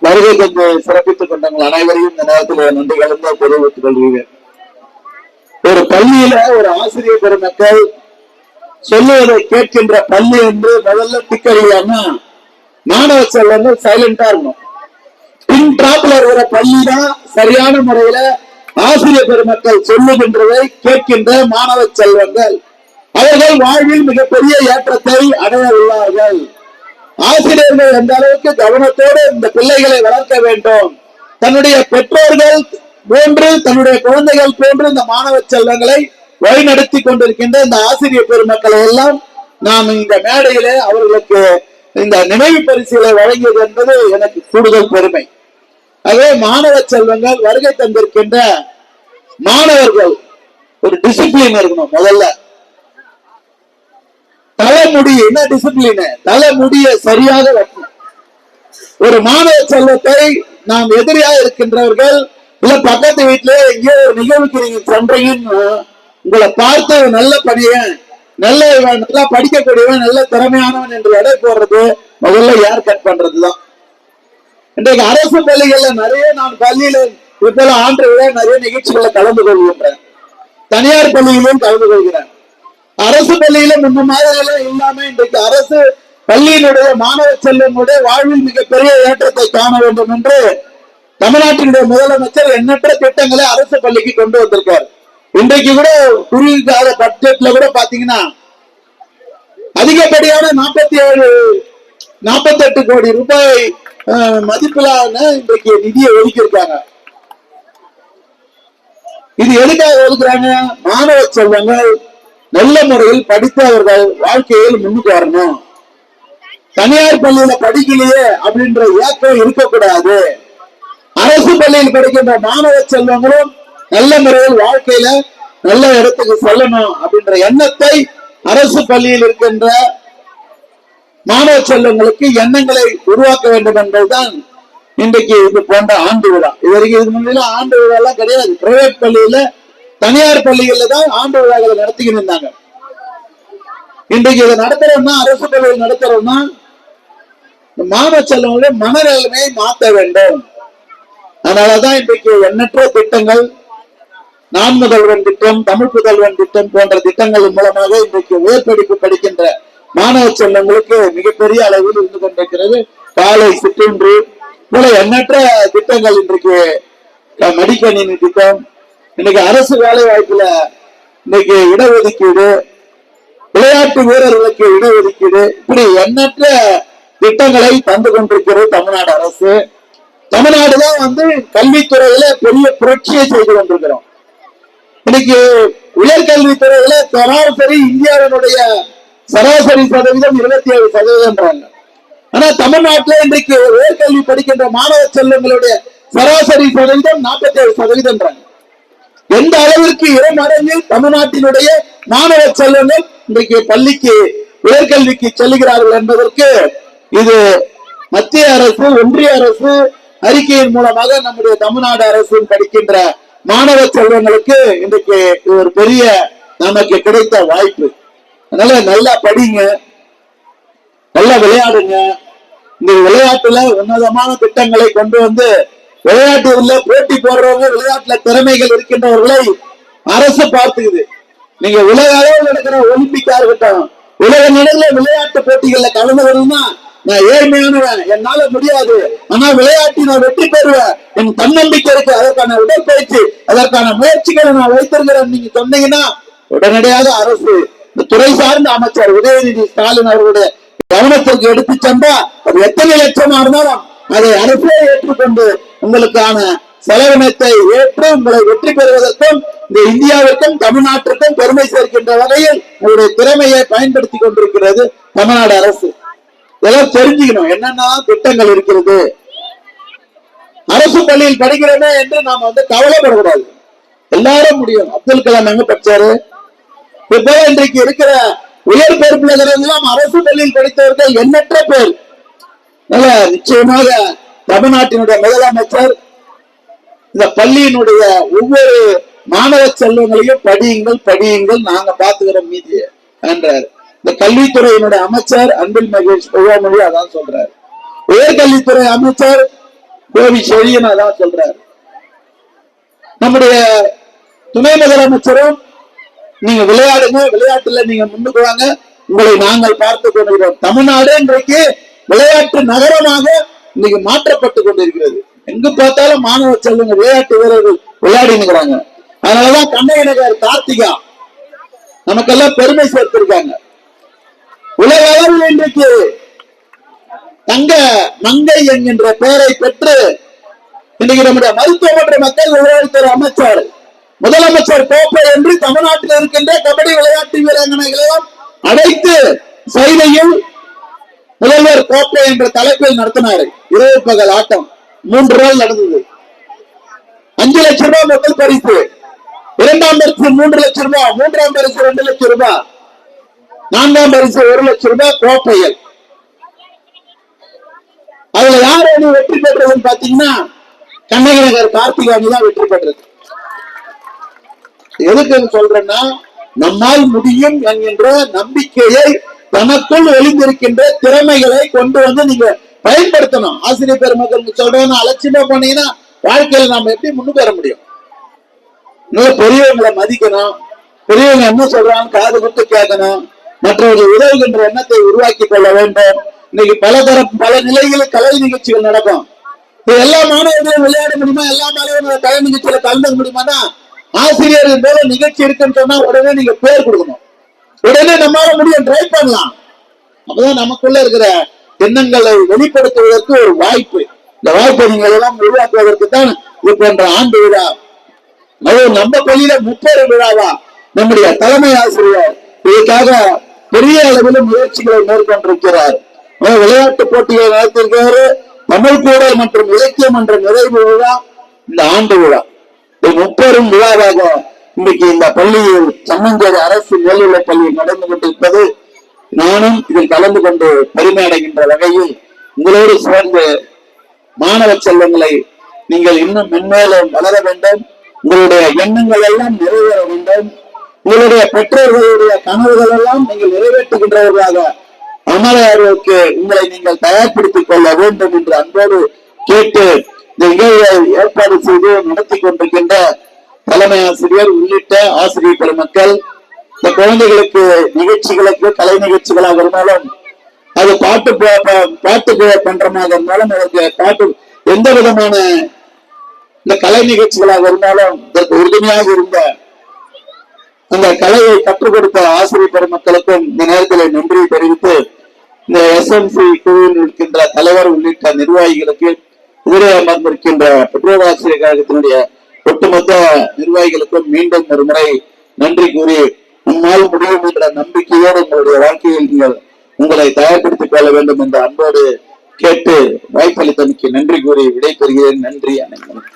வருகை தந்து சிறப்பித்துக் கொண்டவங்கள் அனைவரையும் இந்த நேரத்தில் நன்றி கலந்து தெரிவித்துக் கொள்கிறேன். ஒரு பள்ளியில ஒரு ஆசிரியர் பெருமக்கள் சொல்லுவதை கேட்கின்ற பள்ளி என்று முதல்ல திக்கறியாம மாணவ செல்வங்கள் சைலண்டா இருக்கணும். பின் டிராப்ல இருக்கிற பள்ளி தான் சரியான முறையில ஆசிரியர் பெருமக்கள் சொல்லுகின்றதை கேட்கின்ற மாணவ செல்வங்கள் அவர்கள் வாழ்வில் மிகப்பெரிய ஏற்றத்தை அடைய உள்ளார்கள். ஆசிரியர்கள் எந்த அளவுக்கு கவனத்தோடு இந்த பிள்ளைகளை வளர்க்க வேண்டும், தன்னுடைய பெற்றோர்கள் போன்று தன்னுடைய குழந்தைகள் போன்று இந்த மாணவ செல்வங்களை வழிநடத்தி கொண்டிருக்கின்ற இந்த ஆசிரியர் பெருமக்களை எல்லாம் நாம் இந்த மேடையிலே அவர்களுக்கு இந்த நினைவு பரிசுகளை வழங்கியது என்பது எனக்கு கூடுதல் பெருமை. அதே மாணவ செல்வங்கள் வருகை தந்திருக்கின்ற மாணவர்கள் ஒரு டிசிப்ளின் இருக்கணும். முதல்ல தலைமுடி என்ன டிசிப்ளின், தலைமுடிய சரியாக வைக்கணும். ஒரு மாணவ செல்வத்தை நாம் எதிரியாக இருக்கின்றவர்கள் இல்ல பக்கத்து வீட்டுல எங்கேயோ ஒரு நிகழ்வுக்கு நீங்க சென்றீங்கன்னு உங்களை பார்த்து நல்ல பணியன், நல்லா படிக்கக்கூடியவன், நல்ல திறமையானவன் என்று எடை போடுறது முதல்ல ஏர் கட் பண்றதுதான். இன்றைக்கு அரசு பள்ளிகள்ல நிறைய நான் பள்ளியில இப்போல ஆண்டு விழா நிறைய நிகழ்ச்சிகளை கலந்து கொள்கின்றேன், தனியார் பள்ளியிலும் கலந்து கொள்கிறேன். அரசு பள்ளியில முன்ன மாதிரி இல்லாம இன்றைக்கு அரசு பள்ளியினுடைய மாணவ செல்வனுடைய வாழ்வில் மிகப்பெரிய ஏற்றத்தை காண வேண்டும் என்று தமிழ்நாட்டினுடைய முதலமைச்சர் எண்ணற்ற திட்டங்களை அரசு பள்ளிக்கு கொண்டு வந்திருக்கார். இன்றைக்கு கூட குறுகிய கால பட்ஜெட்ல கூட பாத்தீங்கன்னா அதிகப்படியான 48 கோடி ரூபாய் மதிப்பிலான இன்றைக்கு நிதியை ஒதுக்கியிருக்காங்க. இது எதுக்காக ஒதுக்குறாங்க? மாணவ செல்வங்கள் நல்ல முறையில் படித்தவர்கள் வாழ்க்கையில் முன்னுக்கு வரணும். தனியார் பள்ளியில படிக்கலையே அப்படின்ற ஏக்கம் இருக்கக்கூடாது. அரசு பள்ளியில் படிக்கின்ற மாணவ செல்வங்களும் நல்ல முறையில் வாழ்க்கையில நல்ல இடத்துக்கு செல்லணும் அப்படின்ற எண்ணத்தை அரசு பள்ளியில் இருக்கின்ற மாணவ செல்வங்களுக்கு எண்ணங்களை உருவாக்க வேண்டும் என்பதுதான் இன்றைக்கு இது போன்ற ஆண்டு விழா. இது வரைக்கும் இது முன்னாடி ஆண்டு விழா எல்லாம் கிடையாது. பிரைவேட் பள்ளியில தனியார் பள்ளிகள்ல தான் ஆண்டு விழாக்களை நடத்திக்கிட்டு இருந்தாங்க. இன்றைக்கு இதை நடத்துறோம்னா அரசு பள்ளியில் நடத்துறோம்னா மாணவ செல்வங்களுடைய மனநிலைமையை மாற்ற வேண்டும். அதனாலதான் இன்றைக்கு எண்ணற்ற திட்டங்கள், நான் முதல்வன் திட்டம், தமிழ் புதல்வன் திட்டம் போன்ற திட்டங்கள் மூலமாக இன்றைக்கு உயர்படிப்பு படிக்கின்ற மாணவ செல்வங்களுக்கு மிகப்பெரிய அளவில் இருந்து கொண்டிருக்கிறது. காலை சிற்றுன்று போல எண்ணற்ற திட்டங்கள் இன்றைக்கு மடிக்கணினி திட்டம், இன்னைக்கு அரசு வேலை வாய்ப்புல இன்னைக்கு இடஒதுக்கீடு, விளையாட்டு வீரர்களுக்கு இடஒதுக்கீடு, இப்படி எண்ணற்ற திட்டங்களை தந்து கொண்டிருக்கிறது தமிழ்நாடு அரசு. தமிழ்நாடுதான் கல்வித்துறையில பெரிய புரட்சியை செய்து கொண்டிருக்கிறோம். இன்னைக்கு உயர்கல்வித்துறையில சராசரி இந்தியாவினுடைய சராசரி சதவீதம் 27%. ஆனா தமிழ்நாட்டில இன்றைக்கு உயர்கல்வி படிக்கின்ற மாணவ செல்வங்களுடைய சராசரி சதவீதம் 47%. எந்த அளவிற்கு இருமடங்கு தமிழ்நாட்டினுடைய மாணவ செல்வங்கள் இன்றைக்கு பள்ளிக்கு உயர்கல்விக்கு செல்லுகிறார்கள் என்பதற்கு இது மத்திய அரசு, ஒன்றிய அரசு அறிக்கையின் மூலமாக நம்முடைய தமிழ்நாடு அரசு படிக்கின்ற மாணவ செல்வங்களுக்கு இன்றைக்கு ஒரு பெரிய நமக்கு கிடைத்த வாய்ப்பு. அதனால நல்லா படிங்க, நல்லா விளையாடுங்க. இந்த விளையாட்டுல உன்னதமான திட்டங்களை கொண்டு வந்து விளையாட்டுல போட்டி போடுறவங்க, விளையாட்டுல திறமைகள் இருக்கின்றவர்களை அரசு பார்த்துக்குது. நீங்க உலக அளவில் நடக்கிற ஒலிம்பிக்கா இருக்கட்டும், உலக நிலையில விளையாட்டு போட்டிகள்ல கலந்து வரணும்னா நான் ஏழ்மையானவன், என்னால முடியாது, ஆனா விளையாட்டி நான் வெற்றி பெறுவேன், என் தன்னம்பிக்கை இருக்கு, அதற்கான உடற்பயிற்சி, அதற்கான முயற்சிகளை நான் வைத்திருக்கிறேன் நீங்க சொன்னீங்கன்னா உடனடியாக அரசு இந்த துறை சார்ந்த அமைச்சர் உதயநிதி ஸ்டாலின் அவர்களுடைய கவனத்திற்கு எடுத்து சென்றா அது எத்தனை லட்சமா இருந்தாலும் அதை அரசே ஏற்றுக்கொண்டு உங்களுக்கான செலவினத்தை ஏற்று உங்களை வெற்றி பெறுவதற்கும் இந்த இந்தியாவிற்கும் தமிழ்நாட்டிற்கும் பெருமை சேர்க்கின்ற வகையில் உங்களுடைய திறமையை பயன்படுத்தி கொண்டிருக்கிறது தமிழ்நாடு அரசு. இதெல்லாம் தெரிஞ்சுக்கணும், என்னென்ன திட்டங்கள் இருக்கிறது. அரசு பள்ளியில் படிக்கிறோமே என்று நாம கவலைப்படக்கூடாது, எல்லாரும் முடியும். அப்துல் கலாம் எங்க படிச்சாரு? இப்போ இன்றைக்கு இருக்கிற உயர் பொறுப்புல எல்லாம் அரசு பள்ளியில் படித்தவர்கள் எண்ணற்ற பேர். நிச்சயமாக தமிழ்நாட்டினுடைய முதலமைச்சர் இந்த பள்ளியினுடைய ஒவ்வொரு மாணவ செல்வங்களையும் படியுங்கள் படியுங்கள், நாங்க பாத்துக்கிறோம் மீதிய என்றார். இந்த கல்வித்துறையினுடைய அமைச்சர் அன்பில் மகேஷ் பொய்யாமொழி அதான் சொல்றாரு. உயர்கல்வித்துறை அமைச்சர் கோவி செழியன் அதான் சொல்றாரு. நம்முடைய துணை முதலமைச்சரும் நீங்க விளையாடுங்க, விளையாட்டுல நீங்க முன்னுக்கு வாங்க, உங்களை நாங்கள் பார்த்துக் கொண்டிருக்கிறோம். தமிழ்நாடு இன்றைக்கு விளையாட்டு நகரமாக இன்னைக்கு மாற்றப்பட்டு கொண்டிருக்கிறது. எங்கு பார்த்தாலும் மாணவ செல்வங்க விளையாட்டு வீரர்கள் விளையாடினுக்கிறாங்க. அதனாலதான் கண்ணகி நகர் கார்த்திகா நமக்கெல்லாம் பெருமை சேர்த்திருக்காங்க. உலக அளவில் இன்றைக்கு தங்க மங்கை என்கின்ற பெயரை பெற்று இன்னைக்கு நம்முடைய மருத்துவ மற்றும் மக்கள் நல்வாழ்வுத்துறை அமைச்சர் முதலமைச்சர் கோப்பை என்று தமிழ்நாட்டில் இருக்கின்ற கபடி விளையாட்டு வீராங்கனைகளையும் அழைத்து செய்தியில் முதல்வர் கோப்பை என்ற தலைப்பில் நடத்தினார். இரவு பகல் ஆட்டம் 3 நாள் நடந்தது. 5 லட்சம் ரூபாய் முதல் பரிசு, 2ஆம் பரிசு 3 லட்சம் ரூபாய், 3ஆம் பரிசு 2 லட்சம் ரூபாய், 4ஆம் பரிசு 1 லட்சம் ரூபாய் கோப்பையில். அதுல யார் அணி வெற்றி பெற்றதுன்னு பாத்தீங்கன்னா கண்ணகி நகர் கார்த்திகா அணி தான் வெற்றி பெற்றது. எதுக்கு சொல்றேன்னா, நம்மால் முடியும் என்கின்ற நம்பிக்கையை தனக்குள் ஒளிந்திருக்கின்ற திறமைகளை கொண்டு வந்து நீங்க பயன்படுத்தணும். ஆசிரியர் பெருமக்களுக்கு சொல்றேன், அலட்சியமா போனீங்கன்னா வாழ்க்கையில நாம எப்படி முன்னுக்கு வர முடியும்? பெரியவங்களை மதிக்கணும், பெரியவங்க என்ன சொல்றாங்க காது கொடுத்து கேட்கணும், மற்றவர்கள் உதவுகின்ற எண்ணத்தை உருவாக்கி கொள்ள வேண்டும். இன்னைக்கு பல நிலைகளில் கலை நிகழ்ச்சிகள் நடக்கும். எல்லா மாணவர்களும் விளையாட முடியுமா? எல்லா மாணவர்களும் கலை நிகழ்ச்சியில கலந்துக்க முடியுமானா, ஆசிரியர்கள் போல நிகழ்ச்சி இருக்குன்னு சொன்னா உடனே நீங்க பேர் கொடுக்கணும். உடனே நம்மளால முடியும், ட்ரை பண்ணலாம். அப்பதான் நமக்குள்ள இருக்கிற எண்ணங்களை வெளிப்படுத்துவதற்கு ஒரு வாய்ப்பு. இந்த வாய்ப்பை நீங்கள் எல்லாம் உருவாக்குவதற்கு தான் இது போன்ற ஆண்டு விழா. நம்ம பள்ளியில 30 விழாவா நம்முடைய தலைமை ஆசிரியர் இதுக்காக பெரிய அளவில் முயற்சிகளை மேற்கொண்டிருக்கிறார். விளையாட்டு போட்டிகளை நடத்திருக்கிறாரு. தமிழ் கூடல் மற்றும் இலக்கியம் என்ற நிறைவு விழா இந்த ஆண்டு விழா. 30 விழாவாக இன்றைக்கு இந்த பள்ளியில் சம்மஞ்சேரி அரசு மேல்நிலைப் பள்ளியில் நடந்து கொண்டிருப்பது நானும் இதில் கலந்து கொண்டு பெருமை அடைகின்ற வகையில் உங்களோடு சேர்ந்து மாணவ செல்வங்களை நீங்கள் இன்னும் மென்மேலும் வளர வேண்டும். உங்களுடைய எண்ணங்கள் எல்லாம் நிறைவேற வேண்டும். உங்களுடைய பெற்றோர்களுடைய கனவுகள் எல்லாம் நீங்கள் நிறைவேற்றுகின்றவர்களாக அமரருக்கு உங்களை நீங்கள் தயார்படுத்திக் கொள்ள வேண்டும் என்று அன்போடு கேட்டு இந்த நிகழ்வை ஏற்பாடு செய்து நடத்தி கொண்டிருக்கின்ற தலைமை ஆசிரியர் உள்ளிட்ட ஆசிரியர் பெருமக்கள், இந்த குழந்தைகளுக்கு நிகழ்ச்சிகளுக்கு கலை நிகழ்ச்சிகளாக இருந்தாலும், அது பாட்டு பண்றமாக இருந்தாலும், அதற்கு பாட்டு எந்த விதமான இந்த கலை நிகழ்ச்சிகளாக இருந்தாலும் இதற்கு உறுதுணையாக இருந்த அந்த கலையை கற்றுக் கொடுத்த ஆசிரியர் பெருமக்களுக்கும் இந்த நேரத்தில் நன்றி தெரிவித்து, இந்த SMC குழுவில் இருக்கின்ற தலைவர் உள்ளிட்ட நிர்வாகிகளுக்கு, உரை அமர்ந்திருக்கின்ற பெற்றோர் ஆசிரியர் கழகத்தினுடைய ஒட்டுமொத்த நிர்வாகிகளுக்கும் மீண்டும் ஒரு முறை நன்றி கூறி, நம்மால் முடியும் என்ற நம்பிக்கையோடு உங்களுடைய வாழ்க்கையில் நீங்கள் உங்களை தயார்படுத்திக் கொள்ள வேண்டும் என்ற அன்போடு கேட்டு வாய்ப்பளித்தமைக்கு நன்றி கூறி விடைபெறுகிறேன். நன்றி. அனைவரும்.